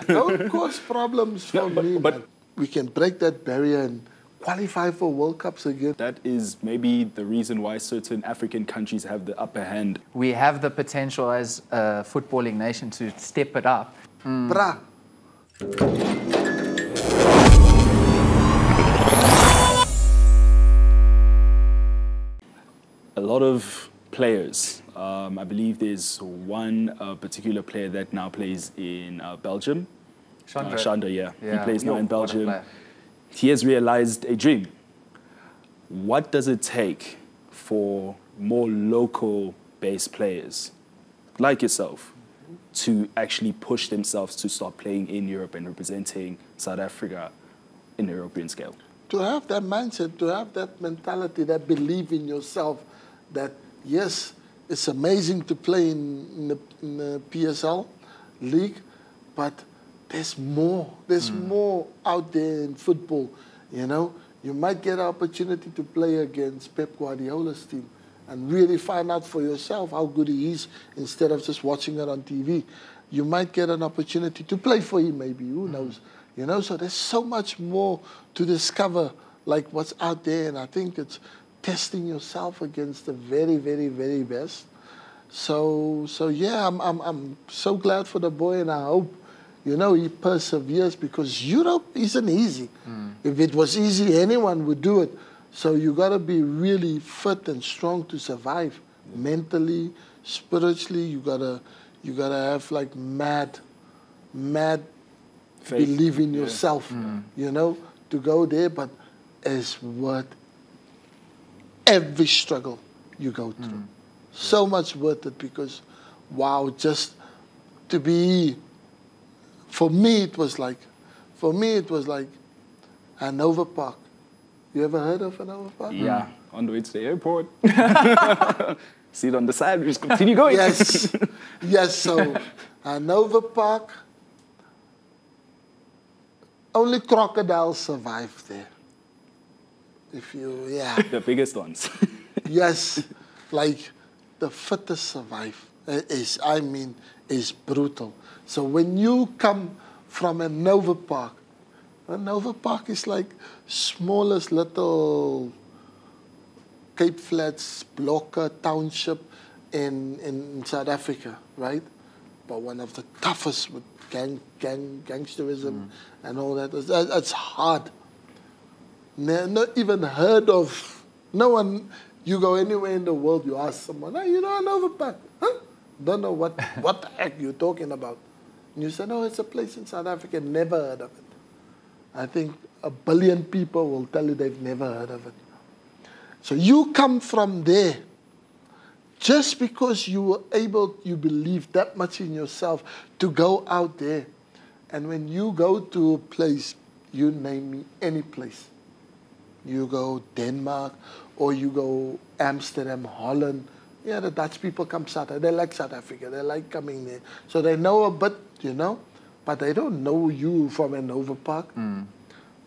Don't cause problems for me, but we can break that barrier and qualify for World Cups again. That is maybe the reason why certain African countries have the upper hand. We have the potential as a footballing nation to step it up. Bra. A lot of players, I believe there's one particular player that now plays in Belgium. Chandra, yeah. He plays now in Belgium. He has realized a dream. What does it take for more local-based players like yourself to actually push themselves to start playing in Europe and representing South Africa in the European scale? To have that mindset, to have that mentality, that belief in yourself, that yes, it's amazing to play in the PSL league, but there's more. There's more out there in football, you know. You might get an opportunity to play against Pep Guardiola's team and really find out for yourself how good he is instead of just watching it on TV. You might get an opportunity to play for him maybe, who knows. You know, so there's so much more to discover, like what's out there, and I think it's testing yourself against the very, very, very best. So yeah, I'm so glad for the boy, and I hope, you know, he perseveres, because Europe isn't easy. If it was easy, anyone would do it. So you got to be really fit and strong to survive, mentally, spiritually. You gotta have like mad faith. Believe in yourself, you know, to go there. But it's worth every struggle you go through. So much worth it, because, wow, just to be. For me, it was like Hanover Park. You ever heard of Hanover Park? Yeah, on the way to the airport. See it on the side, we just continue going. Yes, yes, so Hanover Park, only crocodiles survive there. The biggest ones. Yes, like the fittest survive. Is brutal. So when you come from Hanover Park is like smallest little Cape Flats, Blokker township in South Africa, right? But one of the toughest with gangsterism and all that. It's hard. Not even heard of. No one. You go anywhere in the world, you ask someone, hey, you know Hanover Park? Huh? Don't know what the heck you're talking about. And you say, no, it's a place in South Africa, never heard of it. I think 1 billion people will tell you they've never heard of it. So you come from there, just because you believe that much in yourself to go out there. And when you go to a place, you name me any place. You go Denmark, or you go Amsterdam, Holland. Yeah, the Dutch people come South Africa. They like South Africa. They like coming there. So they know a bit, you know, but they don't know you from Hanover Park.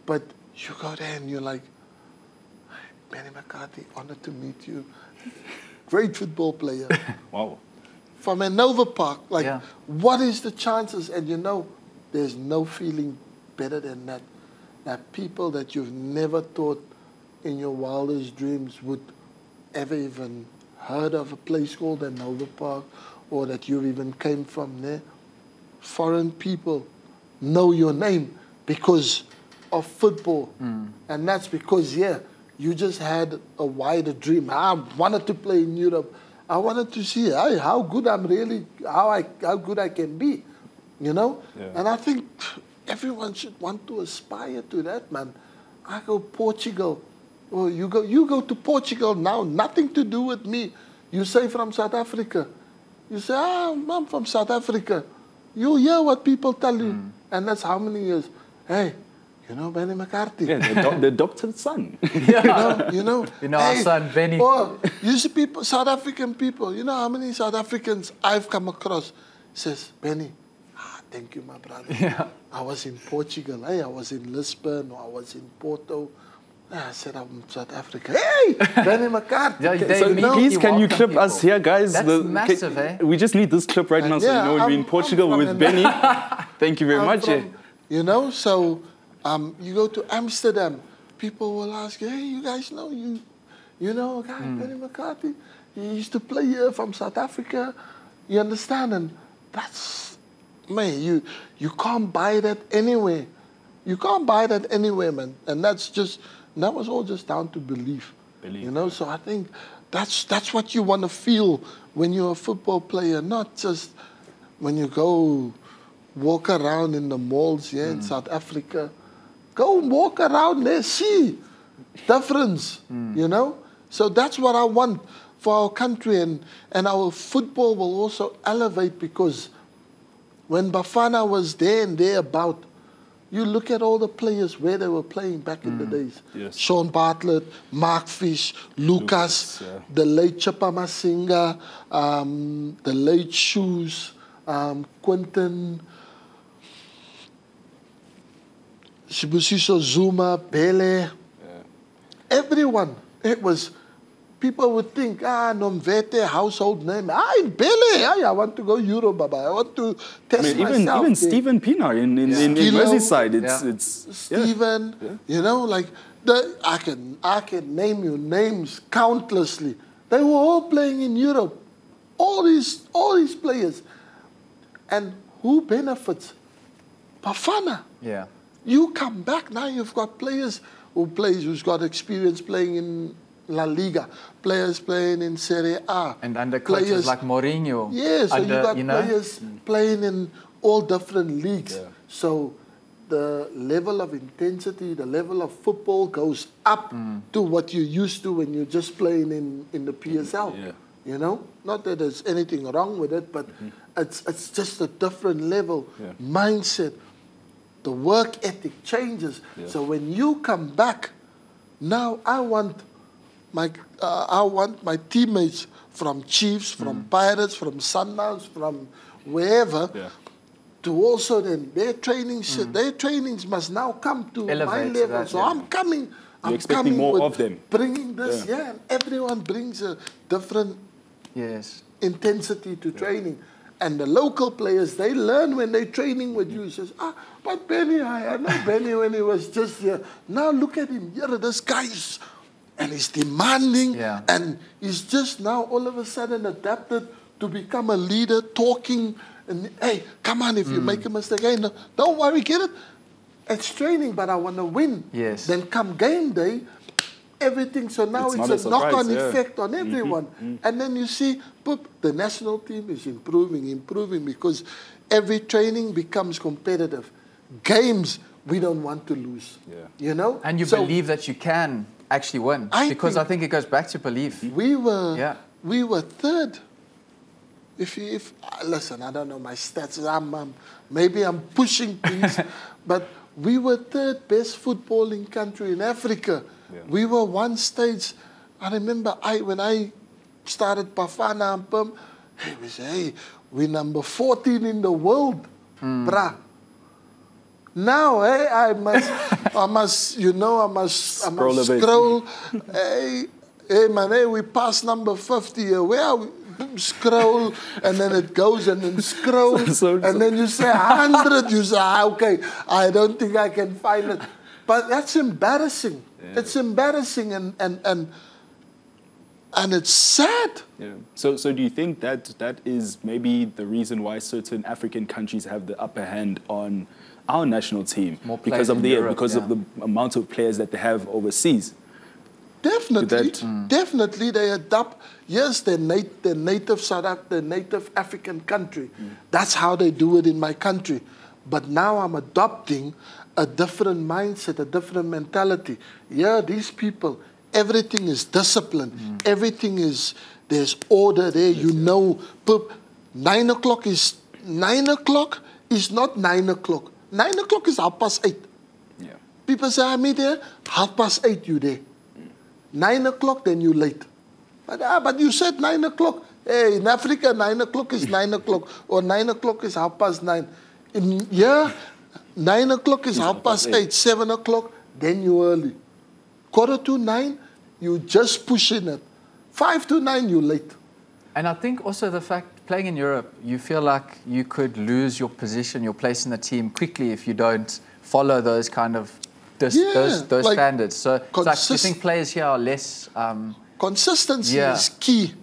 But you go there and you're like, Benni McCarthy, honored to meet you. Great football player. Wow. From Hanover Park, like, what is the chances? And you know, there's no feeling better than that. That people that you've never thought in your wildest dreams would ever even heard of a place called Hanover Park, or that you even came from there. Foreign people know your name because of football. And that's because, you just had a wider dream. I wanted to play in Europe. I wanted to see how good I'm really, how good I can be, you know? And I think everyone should want to aspire to that, man. I go Portugal. Oh, you go to Portugal now, nothing to do with me. You say from South Africa. You say, I'm from South Africa. You hear what people tell you. And that's how many years? Hey, you know Benni McCarthy. Yeah, the adopted son. You know our son, Benni. Oh, you see people, South African people, you know how many South Africans I've come across says, Benni, thank you, my brother. I was in Portugal. Hey, I was in Lisbon, or I was in Porto. I said, I'm South Africa. Hey, Benni McCarthy. So please, can you clip us here, guys? That's massive, We just need this clip right now, so you know we're in Portugal with Benni. Thank you very much. You know, so you go to Amsterdam, people will ask you, hey, you guys know you know a guy, Benni McCarthy? He used to play here from South Africa. You understand? And that's, man, you can't buy that anywhere. You can't buy that anywhere, man. And that was all just down to belief. You know, so I think that's what you want to feel when you're a football player, not just when you go walk around in the malls here in South Africa. Go walk around there, see difference, you know? So that's what I want for our country, and our football will also elevate, because when Bafana was there and thereabout, you look at all the players where they were playing back in the days. Yes. Sean Bartlett, Mark Fish, Lucas, the late Chippa Masinga, the late Shoes, Quentin, Sibusiso Zuma, Bele. Everyone. It was, people would think, Nomvete, household name. Bele, I want to go Europe, Baba. I want to test myself. Even Stephen Pienaar in Merseyside. It's Stephen, you know, like, I can name you names countlessly. They were all playing in Europe. All these players. And who benefits? Bafana. Yeah. You come back now, you've got players who's got experience playing in La Liga, players playing in Serie A. And under coaches like Mourinho. Yeah, so you got players playing in all different leagues. Yeah. So the level of intensity, the level of football goes up to what you're used to when you're just playing in the PSL. Yeah. You know? Not that there's anything wrong with it, but it's just a different level, mindset. The work ethic changes. Yeah. So when you come back, now I want my teammates from Chiefs, from Pirates, from Sundowns, from wherever, to also then their trainings must now come to my level. So I'm coming. You're expecting more of them. Bringing this, and everyone brings a different intensity to training. And the local players, they learn when they're training with you. He says, but Benni, I know Benni when he was just here. Now look at him. This guy is, and he's demanding. Yeah. And he's just now all of a sudden adapted to become a leader, talking. And, hey, come on, if you make a mistake, hey, no, don't worry, get it. It's training, but I want to win. Yes. Then come game day, everything. So now it's a knock-on effect on everyone. And then you see, the national team is improving, because every training becomes competitive. Games, we don't want to lose. Yeah. You know? And you believe that you can actually win. I think it goes back to belief. We were third. If listen, I don't know my stats. Maybe I'm pushing things, but we were third best footballing country in Africa. Yeah. We were one stage. I remember when I started Bafana, we say, hey, we're number 14 in the world, brah. Now, hey, I must scroll. Hey, man, hey, we passed number 50. Where are we? Scroll, and then it goes, and then scroll, and then you say 100. You say, okay, I don't think I can find it. But that's embarrassing. Yeah. It's embarrassing, and it's sad. Yeah. So do you think that is maybe the reason why certain African countries have the upper hand on our national team because of the amount of players that they have overseas? Definitely they adopt. Yes, their native African country. That's how they do it in my country. But now I'm adopting a different mindset, a different mentality. Yeah, these people, everything is discipline. Everything is, there's order there. You know, 9 o'clock is not 9 o'clock. 9 o'clock is 8:30. Yeah. People say, I meet there, 8:30 you there. 9 o'clock, then you late. But you said 9 o'clock. Hey, in Africa, 9 o'clock is 9 o'clock, or 9 o'clock is 9:30. In 9 o'clock is 8:30, 7 o'clock, then you early. 8:45, you just pushing it. 8:55, you're late. And I think also the fact, playing in Europe, you feel like you could lose your position, your place in the team quickly if you don't follow those kind of those like standards. So it's like, do you think players here are less... consistency is key.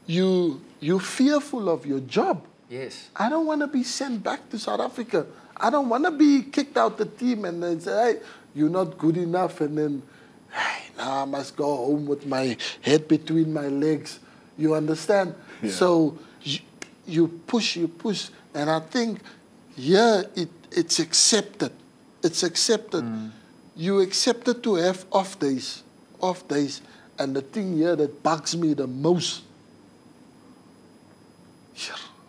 You're fearful of your job. Yes. I don't want to be sent back to South Africa. I don't want to be kicked out the team and then say, hey, you're not good enough. And then, hey, now I must go home with my head between my legs. You understand? Yeah. So you push. And I think, it's accepted. It's accepted. You accepted to have off days. And the thing here that bugs me the most,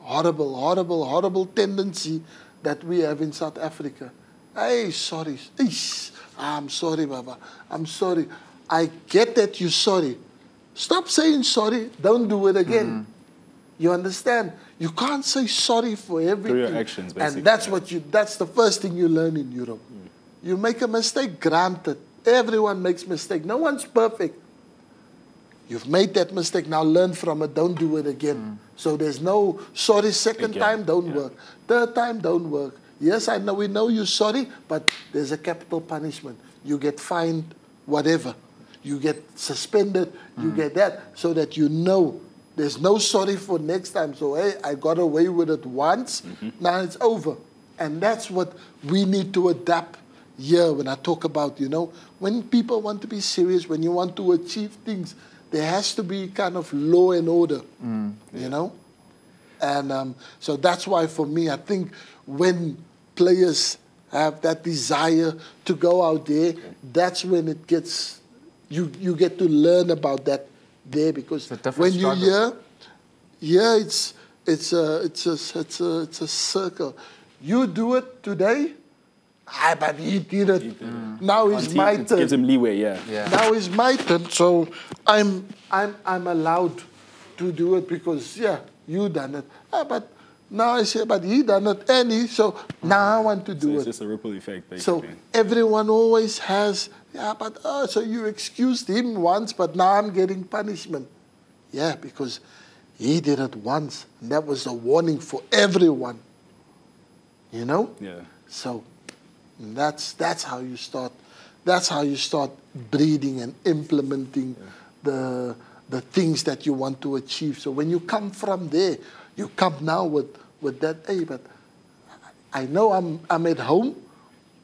horrible tendency that we have in South Africa. Hey, sorry. I'm sorry, Baba. I'm sorry. I get that you're sorry. Stop saying sorry. Don't do it again. You understand? You can't say sorry for everything. Through your actions, basically. And that's the first thing you learn in Europe. You make a mistake, granted. Everyone makes mistakes. No one's perfect. You've made that mistake, now learn from it, don't do it again. So there's no sorry, second time, don't work. Third time, don't work. Yes, I know, we know you're sorry, but there's a capital punishment. You get fined, whatever. You get suspended, you get that, so that you know there's no sorry for next time. So, hey, I got away with it once, now it's over. And that's what we need to adapt here when I talk about, when people want to be serious, when you want to achieve things, there has to be kind of law and order, you know? And so that's why for me, I think when players have that desire to go out there, that's when it gets, you get to learn about that there, because when you're here, it's a circle. You do it today, but he did it. Now it's my turn. Gives him leeway, Now it's my turn, so I'm allowed to do it because you done it. But now I say, but he done it, so now I want to do it. It's just a ripple effect, basically. So everyone always has, so you excused him once, but now I'm getting punishment. Yeah, because he did it once, and that was a warning for everyone. You know? Yeah. So that's how you start. That's how you start breeding and implementing the things that you want to achieve. So when you come from there, you come now with that. Hey, but I know I'm at home,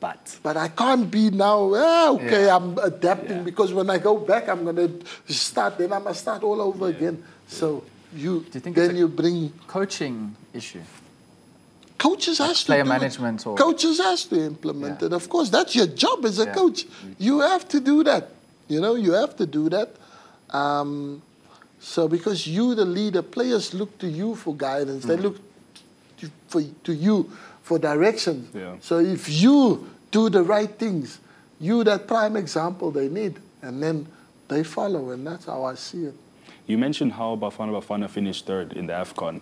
but I can't be now. I'm adapting because when I go back, I'm gonna start. Then I must start all over again. So do you think you bring coaching issue? Coaches has to player management or coaches has to implement it. Of course, that's your job as a coach. You have to do that. You have to do that. So because you, the leader, players look to you for guidance. They look to you for direction. Yeah. So if you do the right things, you that prime example they need, and then they follow, and that's how I see it. You mentioned how Bafana Bafana finished third in the AFCON.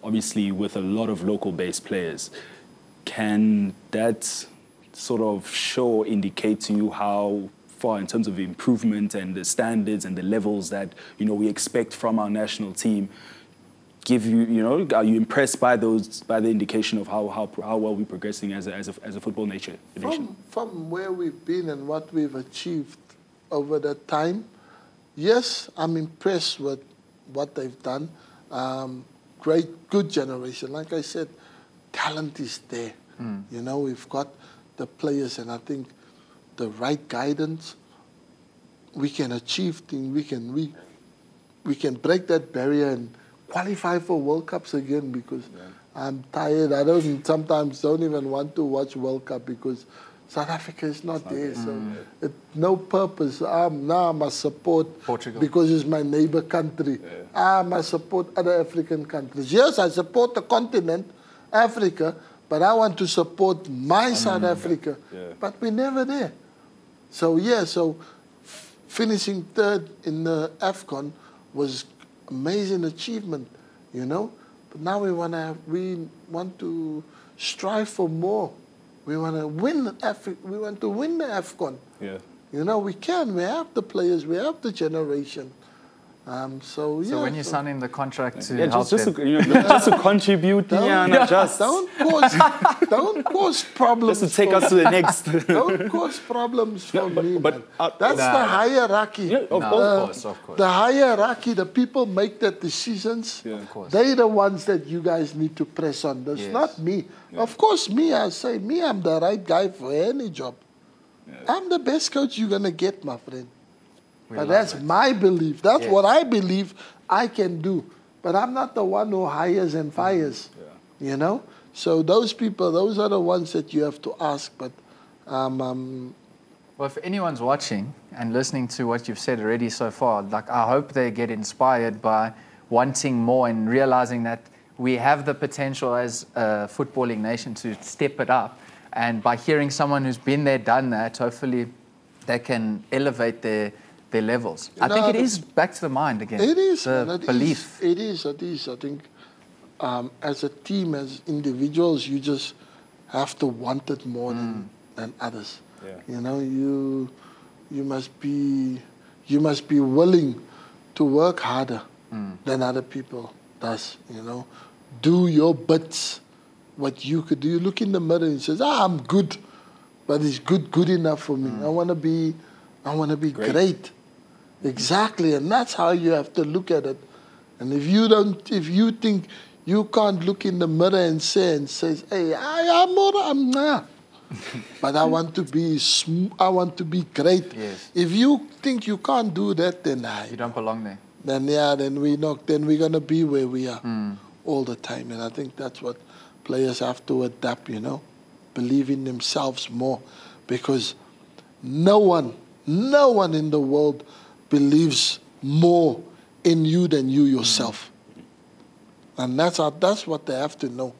Obviously, with a lot of local-based players, can that sort of show indicate to you how far, in terms of improvement and the standards and the levels that we expect from our national team, give you, are you impressed by the indication of how well we're progressing as a football nation? From where we've been and what we've achieved over that time, yes, I'm impressed with what they've done. Good generation. Like I said, talent is there. We've got the players, and I think the right guidance, we can achieve things. We can break that barrier and qualify for World Cups again, because I'm tired. I sometimes don't even want to watch World Cup because South Africa is not there. So it's no purpose. Now I must support Portugal because it's my neighbor country. I must support other African countries. Yes, I support the continent, Africa, but I want to support my South Africa. But we're never there. So finishing third in the AFCON was amazing achievement, But now we want to strive for more. We want to win We want to win the AFCON. You know, we can. We have the players. We have the generation. So when you're signing the contract to help just them. Just to contribute, don't cause problems. Just to take us to the next. Don't cause problems for me. But that's the hierarchy. Yeah, of course. The hierarchy, the people make the decisions. Yeah. Of course. They're the ones that you guys need to press on. That's not me. Yeah. Of course, I say, I'm the right guy for any job. Yeah. I'm the best coach you're going to get, my friend. But that's my belief. That's what I believe I can do. But I'm not the one who hires and fires, you know? So those people, those are the ones that you have to ask. But well, if anyone's watching and listening to what you've said already so far, like I hope they get inspired by wanting more and realizing that we have the potential as a footballing nation to step it up. And by hearing someone who's been there, done that, hopefully they can elevate their levels. I think it is back to the mind again. It is. The belief. It is. I think as a team, as individuals, you just have to want it more than others. Yeah. You know, you must be willing to work harder than other people does. You know, do your bits. What you could do. You look in the mirror and say, I'm good, but is good enough for me? I want to be great. Exactly, and that's how you have to look at it. And if you think you can't look in the mirror and say, hey, I'm not. But I want to be great. Yes. If you think you can't do that, then you don't belong there. Then we're gonna be where we are all the time. And I think that's what players have to adapt. You know, believe in themselves more, because no one in the world believes more in you than you yourself. And that's what they have to know.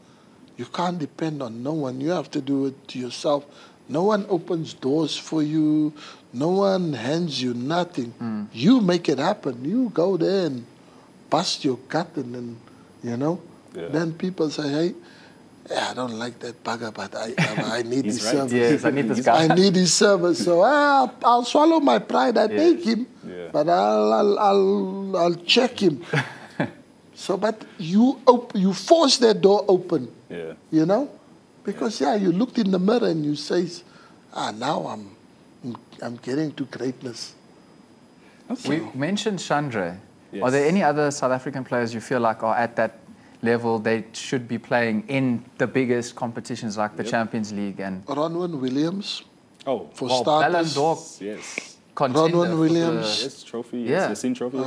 You can't depend on no one. You have to do it to yourself. No one opens doors for you. No one hands you nothing. You make it happen. You go there and bust your gut, and then, you know, then people say, hey, I don't like that bugger, but I need his service. Yes, I need this guy. I need his service. So I'll swallow my pride. I take him, but I'll check him. So, but you force that door open. Yeah. You know, because you looked in the mirror and you say, now I'm getting to greatness. We mentioned Chandra. Yes. Are there any other South African players you feel like are at that level they should be playing in the biggest competitions like the Champions League? And Ronwen Williams. Oh, for starters. Ballon d'Or. Yes. Ronwen Williams. Yes, trophy. Yes, the trophy.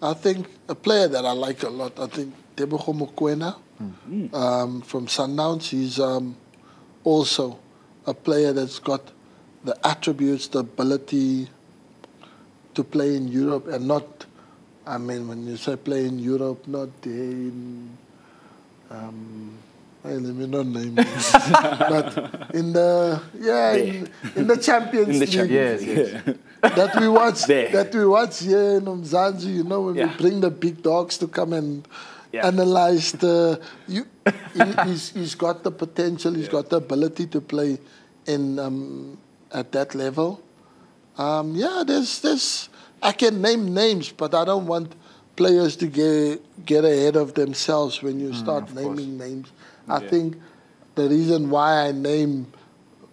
I think a player that I like a lot, I think Tebogo Mokoena from Sundowns. He's also a player that's got the attributes, the ability to play in Europe, and not, I mean, when you say play in Europe, not in, let me not name it, but in the in the Champions League. Yes. That we watch here in Mzansi, you know, when we bring the big dogs to come and analyze he's got the potential, he's got the ability to play in at that level. There's I can name names, but I don't want players to get ahead of themselves when you start naming names. I think the reason why I name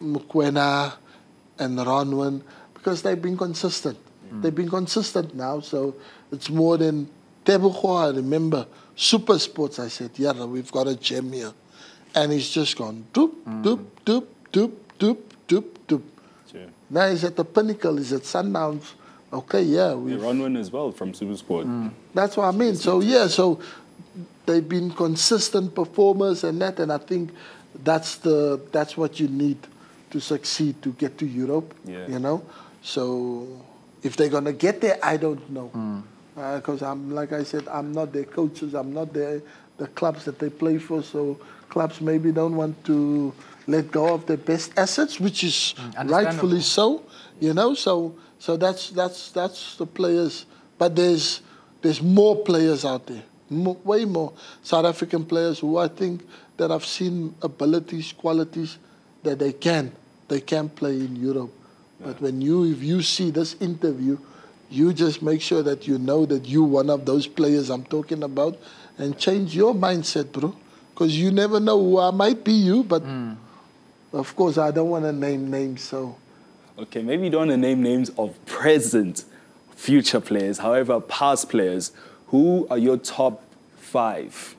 Mokoena and Ronwen, because they've been consistent. They've been consistent now, so it's more than Tebogo. I remember SuperSport, I said, we've got a gem here. And he's just gone doop, doop, doop, doop, doop, doop, doop. Sure. Now he's at the pinnacle, he's at Sundowns. Okay, Ronwen as well from SuperSport. That's what I mean. So, so they've been consistent performers and that, and I think that's what you need to succeed, to get to Europe, you know. So if they're going to get there, I don't know. Because like I said, I'm not their coaches, I'm not the clubs that they play for, so clubs maybe don't want to let go of their best assets, which is rightfully so, you know. So that's the players. But there's more players out there, way more South African players who I think that I've seen abilities, qualities that they can play in Europe. But if you see this interview, you just make sure that you know that you're one of those players I'm talking about and change your mindset, bro. Because you never know who I might be you, but of course I don't want to name names, so. Okay, maybe you don't want to name names of present, future players, however, past players. Who are your top 5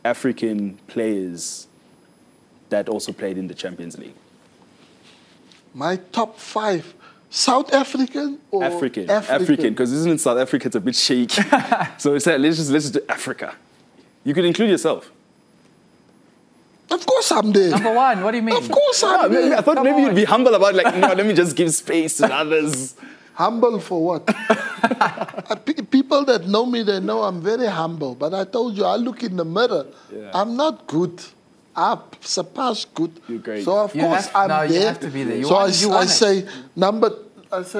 African players that also played in the Champions League? My top 5, South African or African, because isn't it South Africa? It's a bit shaky. So let's just do Africa. You could include yourself. Of course I'm there. Number 1, what do you mean? Of course I'm there. I thought maybe you'd be humble about it, like, no, let me just give space to others. Humble for what? People that know me, they know I'm very humble. But I told you, I look in the mirror. Yeah. I'm not good. I'm surpassed good. You're great. So of course I'm there. You have to be there. I say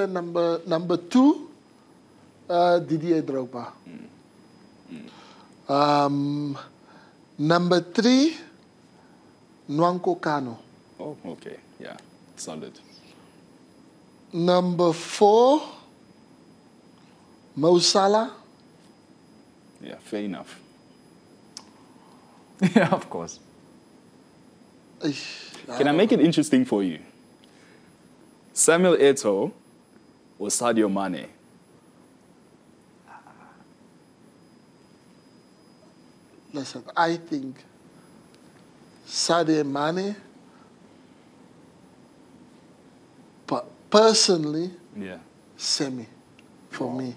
number 2, Didier Drogba. Number 3, Nwankwo Kanu. Oh, okay. Yeah, solid. Number 4, Mo Salah. Yeah, fair enough. Yeah, of course. Can I make it interesting for you? Samuel Eto'o or Sadio Mane? Listen, I think Sadio Mane, personally, semi for me.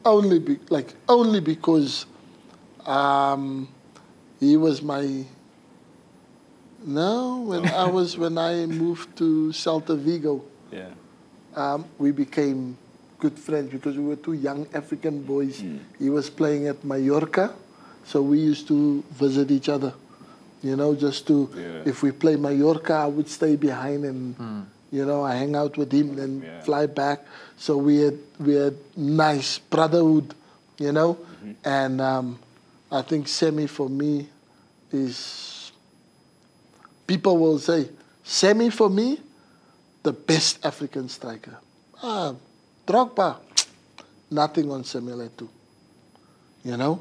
Only because he was my. No, when I moved to Celta Vigo, we became good friends because we were 2 young African boys. He was playing at Mallorca, so we used to visit each other. You know, just to if we play Mallorca, I would stay behind and I hang out with him and fly back. So we had nice brotherhood, and I think Semi for me is. People will say, Semi for me, the best African striker. Drogba, nothing on Samuel Eto'o.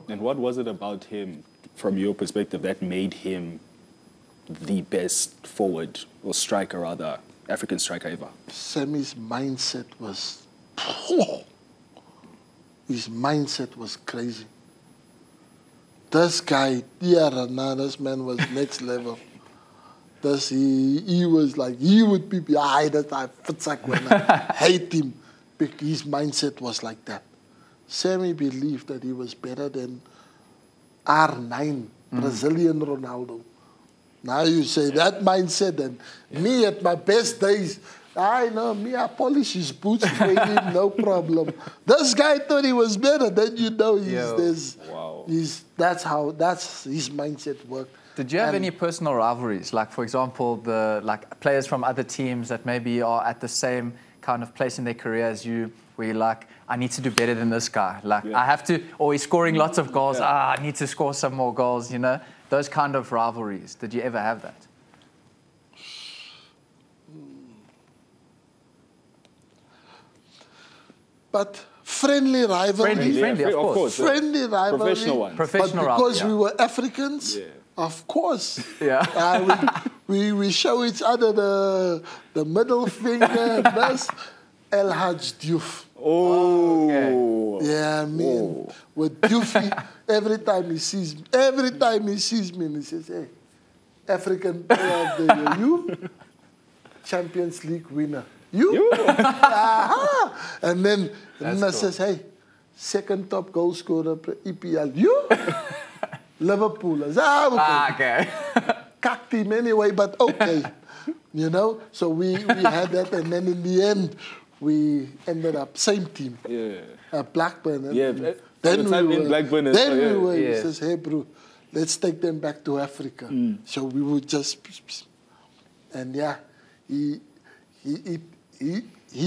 And what was it about him, from your perspective, that made him the best forward, or striker rather, African striker ever? Semi's mindset was, his mindset was crazy. This guy, this man was next level. He was like, he would be behind it. I hate him. His mindset was like that. Sammy believed that he was better than R9, Brazilian Ronaldo. Now you say that mindset, and me at my best days, I polish his boots for him, no problem. This guy thought he was better, then that's his mindset worked. Did you have any personal rivalries? Like, for example, players from other teams that maybe are at the same kind of place in their career as you, where you're like, I need to do better than this guy. I have to, or he's scoring lots of goals. I need to score some more goals, Those kind of rivalries. Did you ever have that? But friendly rivalry. Friendly, of course. Friendly rivalry. Professional one. Professional but because we were Africans, of course. Yeah. We show each other the middle finger. That's El Hadj Diouf. Oh. Okay. Yeah, man. With Dioufy, every time he sees me, and he says, hey, African player of the year, you, Champions League winner. You? And then I says, hey, second top goal scorer, EPL. You? Liverpool. I said, okay. Cacked him anyway, but okay. So we had that, and then in the end, we ended up same team. Yeah. Blackburn. Then we were. He says, hey, bro, let's take them back to Africa. So we would just, and he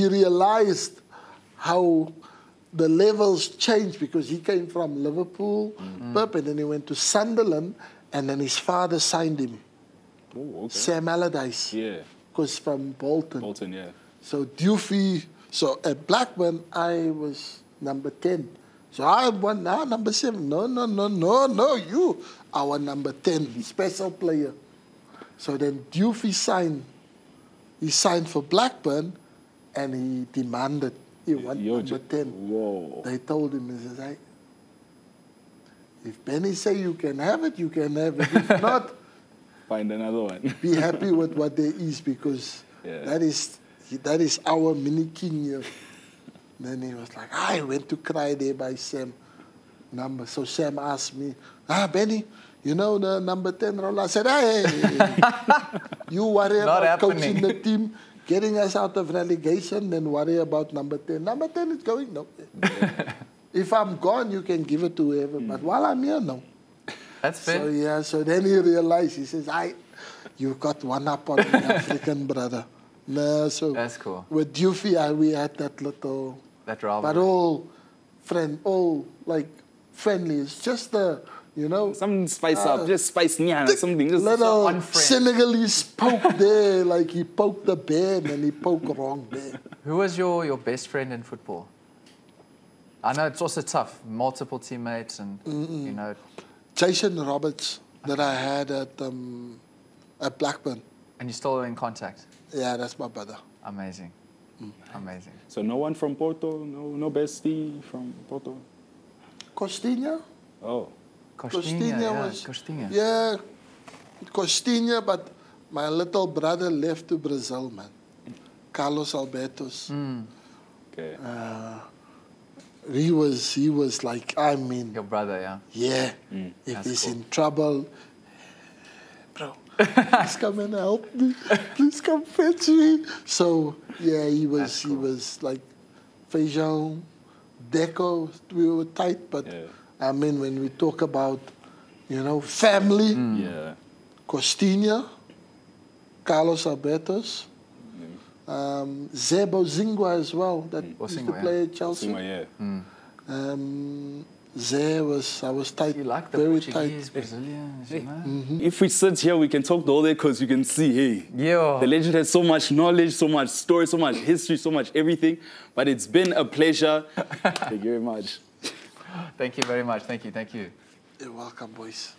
realized how the levels changed because he came from Liverpool, and then he went to Sunderland, and then his father signed him. Oh, okay. Sam Allardyce. Yeah. Because from Bolton. Bolton, yeah. So Dufy, so at Blackburn, I was number 10. So I won now number 7. No, you our number 10, special player. So then Dufy signed. He signed for Blackburn, and he demanded he wanted number 10. Whoa. They told him, he says, hey, if Benny say you can have it, you can have it. If not, find another one. be happy with what there is, because that is our mini king here. Then he was like, I went to cry there by Sam. So Sam asked me, Benny, you know the number 10 role? I said, hey, you worry about coaching the team, getting us out of relegation, then worry about number 10. Number 10 is going nowhere. If I'm gone, you can give it to whoever. But while I'm here, no. That's fair. So then he realized, he says, you got one up on the African brother. No, so that's cool. With Dufy, we had that little... That rivalry. But all like friendly. It's just some spice up, just spice nyana, something. Just little Senegalese poke there, like he poked the bear and he poked wrong there. Who was your best friend in football? I know it's also tough, multiple teammates and you know. Jason Roberts that I had at Blackburn. And you're still in contact? Yeah, that's my brother. Amazing. Amazing. So no one from Porto, no bestie from Porto? Costinha? Oh. Costinha. Yeah, Costinha, but my little brother left to Brazil, man. Carlos Albertos. Okay. He was like, I mean... Your brother, yeah? Yeah. If That's he's cool. in trouble, bro, please come and help me. Please come fetch me. So, yeah, he was like, Feijão, Deco, we were tight, but I mean, when we talk about, family, Costinha, Carlos Albertos, Zebo Zingwa as well, that used to play at Chelsea. I was tight, you like the very Portuguese, tight. Brazilians, you know? If we sit here, we can talk all day because you can see, the legend has so much knowledge, so much story, so much history, so much everything. But it's been a pleasure. Thank you very much. Thank you very much. Thank you. You're welcome, boys.